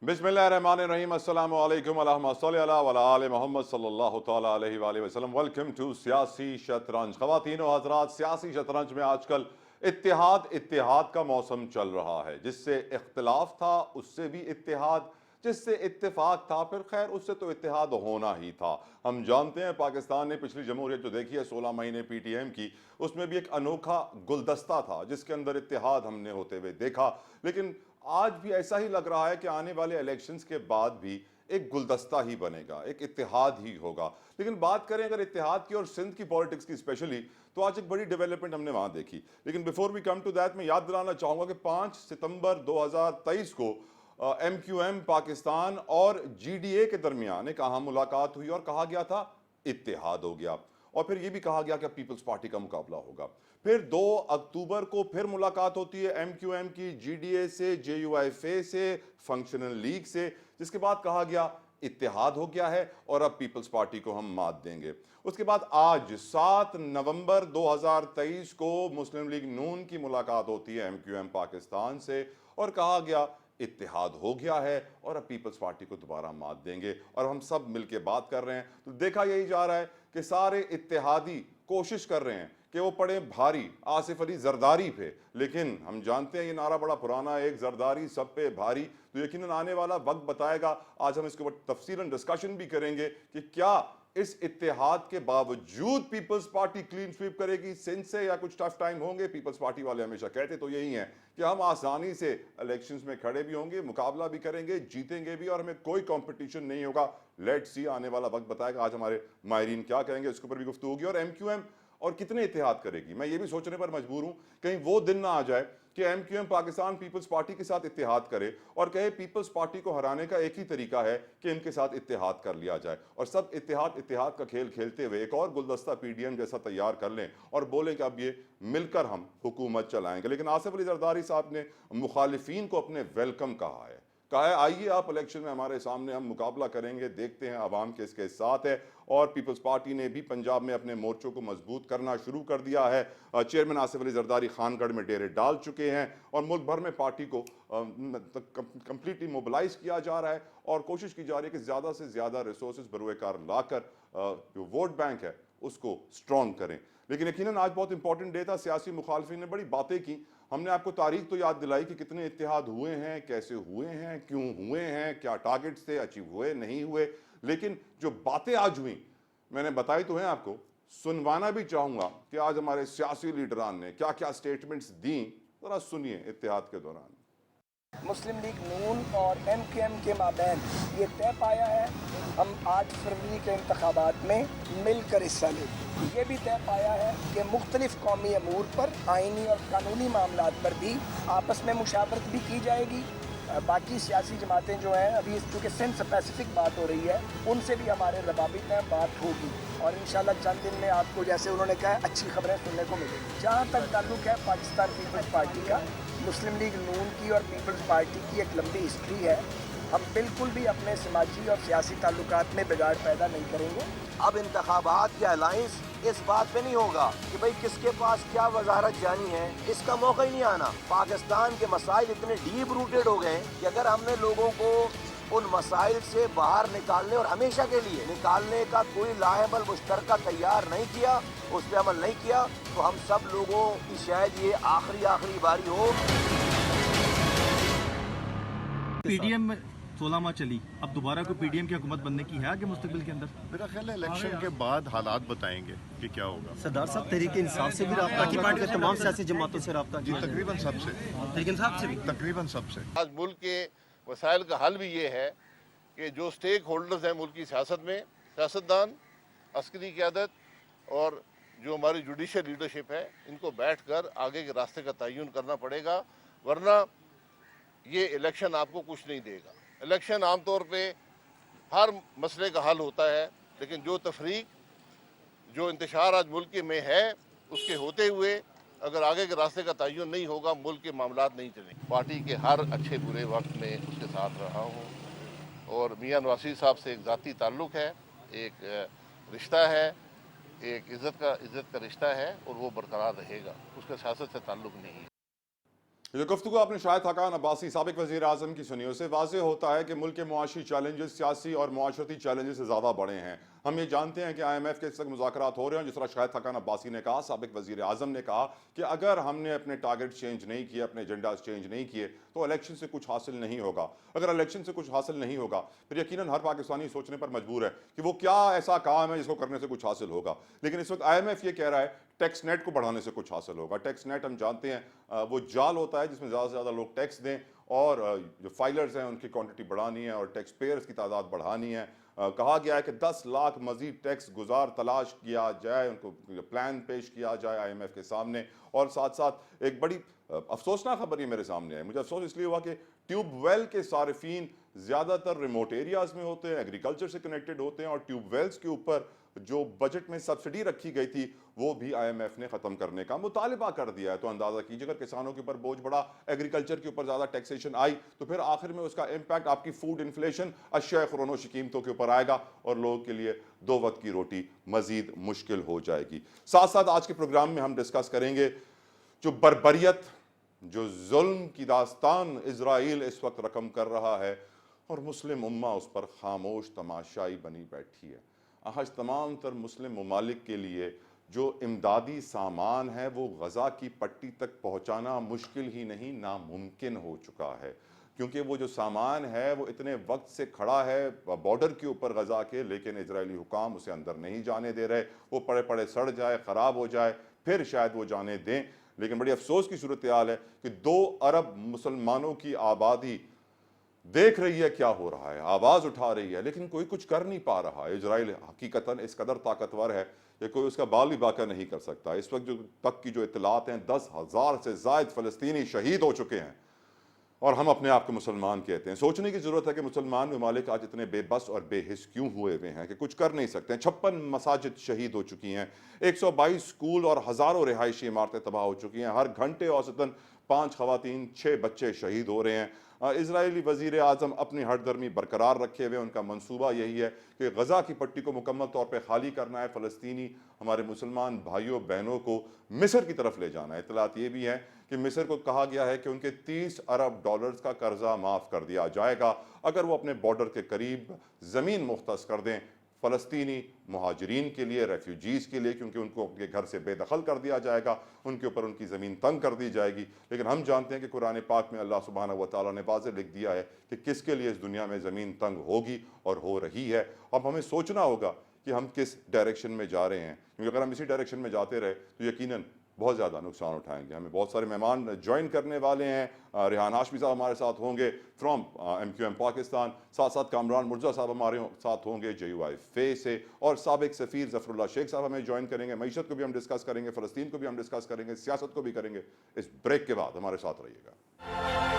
Bismillahirrahmanirrahim. Assalamu alaikum wa rahmatullahi wa ala Muhammad sallallahu ta'ala alayhi wa alihi wa sallam. Welcome to सियासी शतरंज. ख़वातीन व हज़रात, सियासी शतरंज में आजकल इत्तेहाद का मौसम चल रहा है. जिससे इख्तिलाफ था उससे भी इत्तेहाद, जिससे इत्तेफाक था फिर खैर उससे तो इत्तेहाद होना ही था. हम जानते हैं पाकिस्तान ने पिछली जमहूरियत जो देखी है 16 महीने पीटीएम की, उसमें भी एक अनोखा गुलदस्ता था जिसके अंदर इत्तेहाद हमने होते हुए देखा. लेकिन आज भी ऐसा ही लग रहा है कि आने वाले इलेक्शंस के बाद भी एक गुलदस्ता ही बनेगा, एक इत्तेहाद ही होगा. लेकिन बात करें अगर इत्तेहाद की और सिंध की पॉलिटिक्स की स्पेशली, तो आज एक बड़ी डेवलपमेंट हमने वहां देखी. लेकिन before we come to that मैं याद दिलाना चाहूंगा कि 5 सितंबर 2023 को MQM पाकिस्तान और GDA के दरमियान एक अहम मुलाकात हुई और कहा गया था इत्तेहाद हो गया. और फिर ये भी कहा गया कि पीपल्स पार्टी का मुकाबला होगा. फिर 2 अक्टूबर को फिर मुलाकात होती है MQM की GDA से, JUIFA से, फंक्शनल लीग से, जिसके बाद कहा गया इत्तेहाद हो गया है और अब पीपल्स पार्टी को हम मात देंगे. उसके बाद आज 7 नवंबर 2023 को मुस्लिम लीग नून की मुलाकात होती है MQM पाकिस्तान से और कहा गया इत्तेहाद हो गया है और अब पीपल्स पार्टी को दोबारा मात देंगे. और हम सब मिलके बात कर रहे हैं तो देखा यही जा रहा है कि सारे इत्तेहादी कोशिश कर रहे हैं कि वो पड़े भारी आसिफ अली जरदारी पे. लेकिन हम जानते हैं ये नारा बड़ा पुराना है, एक जरदारी सब पे भारी. तो यकीनन आने वाला वक्त बताएगा. आज हम इसके ऊपर तफसीलन डिस्कशन भी करेंगे कि क्या इस इत्तेहाद के बावजूद पीपल्स पार्टी क्लीन स्वीप करेगी सिंध से या कुछ टफ टाइम होंगे. पीपल्स पार्टी वाले हमेशा कहते तो यही हैं कि हम आसानी से इलेक्शंस में खड़े भी होंगे, मुकाबला भी करेंगे, जीतेंगे भी और हमें कोई कंपटीशन नहीं होगा. लेट्स सी, आने वाला वक्त बताएगा. आज हमारे माहिरीन क्या कहेंगे इसके ऊपर भी गुफ्तगू होगी. और MQM और कितने इत्तेहाद करेगी, मैं ये भी सोचने पर मजबूर हूं कहीं वो दिन ना आ जाए कि MQM पाकिस्तान पीपल्स पार्टी के साथ इत्तेहाद करे और कहे पीपल्स पार्टी को हराने का एक ही तरीका है कि इनके साथ इत्तेहाद कर लिया जाए और सब इत्तेहाद का खेल खेलते हुए एक और गुलदस्ता PDM जैसा तैयार कर लें और बोले कि अब ये मिलकर हम हुकूमत चलाएंगे. लेकिन आसिफ अली जरदारी साहब ने मुखालिफिन को अपने वेलकम कहा है आइए आप इलेक्शन में हमारे सामने, हम मुकाबला करेंगे, देखते हैं अवाम किसके साथ है. और पीपल्स पार्टी ने भी पंजाब में अपने मोर्चों को मजबूत करना शुरू कर दिया है. चेयरमैन आसिफ अली जरदारी खानगढ़ में डेरे डाल चुके हैं और मुल्क भर में पार्टी को कंप्लीटली मोबिलाइज किया जा रहा है और कोशिश की जा रही है कि ज़्यादा से ज़्यादा रिसोर्सेज बरूएकार लाकर जो वोट बैंक है उसको स्ट्रॉन्ग करें. लेकिन यकीनन आज बहुत इंपॉर्टेंट डे था. सियासी मुखालफिन ने बड़ी बातें की. हमने आपको तारीख तो याद दिलाई कि कितने इत्तेहाद हुए हैं, कैसे हुए हैं, क्यों हुए हैं, क्या टारगेट्स थे, अचीव हुए, नहीं हुए. लेकिन जो बातें आज हुई मैंने बताई तो हैं आपको, सुनवाना भी चाहूंगा कि आज हमारे सियासी लीडरान ने क्या क्या स्टेटमेंट्स दी. जरा सुनिए इत्तेहाद के दौरान. मुस्लिम लीग नून और MQM के माबैन ये तय पाया है हम 8 फरवरी के इंतखाबात में मिलकर हिस्सा लेंगे. ये भी तय पाया है कि मुख्तलिफ कौमी अमूर पर, आइनी और कानूनी मामलात पर भी आपस में मुशावरत भी की जाएगी. बाकी सियासी जमातें जो हैं अभी चूँकि सिंध स्पेसिफिक बात हो रही है उनसे भी हमारे रवाबित में बात होगी और इंशाल्लाह चंद दिन में आपको जैसे उन्होंने कहा अच्छी खबरें सुनने को मिलेंगी. जहाँ तक ताल्लुक है पाकिस्तान पीपल्स पार्टी का, मुस्लिम लीग नून की और पीपल्स पार्टी की एक लंबी हिस्ट्री है. हम बिल्कुल भी अपने समाजी और सियासी ताल्लुकात में बिगाड़ पैदा नहीं करेंगे. अब इंतखाबात के अलायंस इस बात पे नहीं होगा कि भाई किसके पास क्या वजारत जानी है, इसका मौका ही नहीं आना. पाकिस्तान के मसाइल इतने डीप रूटेड हो गए कि अगर हमने लोगों को उन मसाइल से बाहर निकालने और हमेशा के लिए निकालने का कोई लाहेबल मुश्तरका तैयार नहीं किया, उस पर अमल नहीं किया, तो हम सब लोगों की शायद ये आखिरी बारी हो. PDM 16 माह चली, अब दोबारा को PDM की हुकूमत बनने की है आगे मुस्तकबिल के अंदर? मेरा ख्याल है इलेक्शन के बाद हालात बताएंगे कि क्या होगा. सरदार साहब तहरीक इंसाफ से भी रब्ता की पार्टी के तमाम सियासी जमातों से रब्ता जी तकरीबन सबसे, तहरीक इंसाफ से भी तकरीबन सबसे. आज मुल्क के मसाइल का हल भी ये है कि जो स्टेक होल्डर्स हैं मुल्क की सियासत में, सियासतदान, अस्करी क़यादत और जो हमारी जुडिशल लीडरशिप है, इनको बैठ कर आगे के रास्ते का तयन करना पड़ेगा. वरना ये इलेक्शन आपको कुछ नहीं देगा. इलेक्शन आमतौर पे हर मसले का हल होता है, लेकिन जो तफरीक, जो इंतशार आज मुल्क में है, उसके होते हुए अगर आगे के रास्ते का तयन नहीं होगा, मुल्क के मामलात नहीं चलेंगे. पार्टी के हर अच्छे बुरे वक्त में उसके साथ रहा हूँ और मियां नवाज़ साहब से एक ज़ाती ताल्लुक़ है, एक रिश्ता है, एक इज़्ज़त का रिश्ता है और वो बरकरार रहेगा. उसका सियासत से ताल्लुक़ नहीं है. جو گفتگو آپ نے شاہد حقان عباسی سابق وزیر اعظم کی سنی، اسے واضح ہوتا ہے کہ ملک کے معاشی چیلنجز سیاسی اور معاشرتی چیلنجز سے زیادہ بڑے ہیں۔ ہم یہ جانتے ہیں کہ آئی ایم ایف کے اس وقت مذاکرات ہو رہے ہیں، جس طرح شاہد حقان عباسی نے کہا، سابق وزیر اعظم نے کہا کہ اگر ہم نے اپنے ٹارگٹ چینج نہیں کیے، اپنے ایجنڈاز چینج نہیں کیے تو الیکشن سے کچھ حاصل نہیں ہوگا۔ اگر الیکشن سے کچھ حاصل نہیں ہوگا پھر یقیناً ہر پاکستانی سوچنے پر مجبور ہے کہ وہ کیا ایسا کام ہے جس کو کرنے سے کچھ حاصل ہوگا۔ لیکن اس وقت آئی ایم ایف یہ کہہ رہا ہے ٹیکس نیٹ کو بڑھانے سے کچھ حاصل ہوگا۔ ٹیکس نیٹ ہم جانتے ہیں وہ جال ہوتا ہے جس میں زیادہ سے زیادہ لوگ ٹیکس دیں، اور جو فائلرز ہیں ان کی کوانٹٹی بڑھانی ہے اور ٹیکس پیئرز کی تعداد بڑھانی ہے۔ کہا گیا ہے کہ 10 لاکھ مزید ٹیکس گزار تلاش کیا جائے، ان کو پلان پیش کیا جائے آئی ایم ایف کے سامنے۔ اور ساتھ ساتھ ایک بڑی افسوسناک خبر یہ میرے سامنے ہے، مجھے افسوس اس لیے ہوا کہ ٹیوب ویل کے صارفین زیادہ تر ریموٹ ایریاز میں ہوتے ہیں، ایگریکلچر سے کنیکٹڈ ہوتے ہیں، اور ٹیوب ویلز کے اوپر جو بجٹ میں سبسڈی رکھی گئی تھی وہ بھی آئی ایم ایف نے ختم کرنے کا مطالبہ کر دیا ہے۔ تو اندازہ کیجیے اگر کسانوں کے اوپر بوجھ بڑا، ایگریکلچر کے اوپر زیادہ ٹیکسیشن آئی تو پھر آخر میں اس کا امپیکٹ آپ کی فوڈ انفلیشن، اشیاء فروش کی قیمتوں کے اوپر آئے گا اور لوگوں کے لیے 2 وقت کی روٹی مزید مشکل ہو جائے گی۔ ساتھ ساتھ آج کے پروگرام میں ہم ڈسکس کریں گے جو بربریت، جو ظلم کی داستان اسرائیل اس وقت رقم کر رہا ہے اور مسلم امہ اس پر خاموش تماشائی بنی بیٹھی ہے۔ آج تمام تر مسلم ممالک کے لیے جو امدادی سامان ہے وہ غزہ کی پٹی تک پہنچانا مشکل ہی نہیں ناممکن ہو چکا ہے، کیونکہ وہ جو سامان ہے وہ اتنے وقت سے کھڑا ہے بارڈر کے اوپر غزہ کے، لیکن اسرائیلی حکام اسے اندر نہیں جانے دے رہے۔ وہ پڑے پڑے سڑ جائے، خراب ہو جائے، پھر شاید وہ جانے دیں۔ لیکن بڑی افسوس کی صورتحال ہے کہ 2 ارب مسلمانوں کی آبادی دیکھ رہی ہے کیا ہو رہا ہے، آواز اٹھا رہی ہے، لیکن کوئی کچھ کر نہیں پا رہا ہے۔ اسرائیل حقیقتاً اس قدر طاقتور ہے کہ کوئی اس کا بال بھی باقی نہیں کر سکتا۔ اس وقت جو تک کی جو اطلاعات ہیں 10,000 سے زائد فلسطینی شہید ہو چکے ہیں، اور ہم اپنے آپ کو مسلمان کہتے ہیں۔ سوچنے کی ضرورت ہے کہ مسلمان ممالک آج اتنے بے بس اور بے حس کیوں ہوئے ہوئے ہیں کہ کچھ کر نہیں سکتے ہیں۔ 56 مساجد شہید ہو چکی ہیں، 122 اسکول اور ہزاروں رہائشی عمارتیں تباہ ہو چکی ہیں، ہر گھنٹے اوسطاً 5 خواتین 6 بچے شہید ہو رہے ہیں۔ اسرائیلی وزیر اعظم اپنی ہٹ درمی برقرار رکھے ہوئے، ان کا منصوبہ یہی ہے کہ غزہ کی پٹی کو مکمل طور پہ خالی کرنا ہے، فلسطینی ہمارے مسلمان بھائیوں بہنوں کو مصر کی طرف لے جانا ہے۔ اطلاعات یہ بھی ہیں کہ مصر کو کہا گیا ہے کہ ان کے 30 ارب ڈالرز کا قرضہ معاف کر دیا جائے گا اگر وہ اپنے بارڈر کے قریب زمین مختص کر دیں فلسطینی مہاجرین کے لیے، ریفیوجیز کے لیے، کیونکہ ان کو ان کے گھر سے بے دخل کر دیا جائے گا، ان کے اوپر ان کی زمین تنگ کر دی جائے گی۔ لیکن ہم جانتے ہیں کہ قرآن پاک میں اللہ سبحانہ و تعالیٰ نے واضح لکھ دیا ہے کہ کس کے لیے اس دنیا میں زمین تنگ ہوگی اور ہو رہی ہے۔ اب ہمیں سوچنا ہوگا کہ ہم کس ڈائریکشن میں جا رہے ہیں، کیونکہ اگر ہم اسی ڈائریکشن میں جاتے رہے تو یقیناً بہت زیادہ نقصان اٹھائیں گے۔ ہمیں بہت سارے مہمان جوائن کرنے والے ہیں۔ ریحان ہاشمی صاحب ہمارے ساتھ ہوں گے فرام MQM پاکستان، ساتھ ساتھ کامران مرزا صاحب ہمارے ساتھ ہوں گے JUI سے، اور سابق سفیر ظفر اللہ شیخ صاحب ہمیں جوائن کریں گے۔ معیشت کو بھی ہم ڈسکس کریں گے، فلسطین کو بھی ہم ڈسکس کریں گے، سیاست کو بھی کریں گے۔ اس بریک کے بعد ہمارے ساتھ رہیے گا۔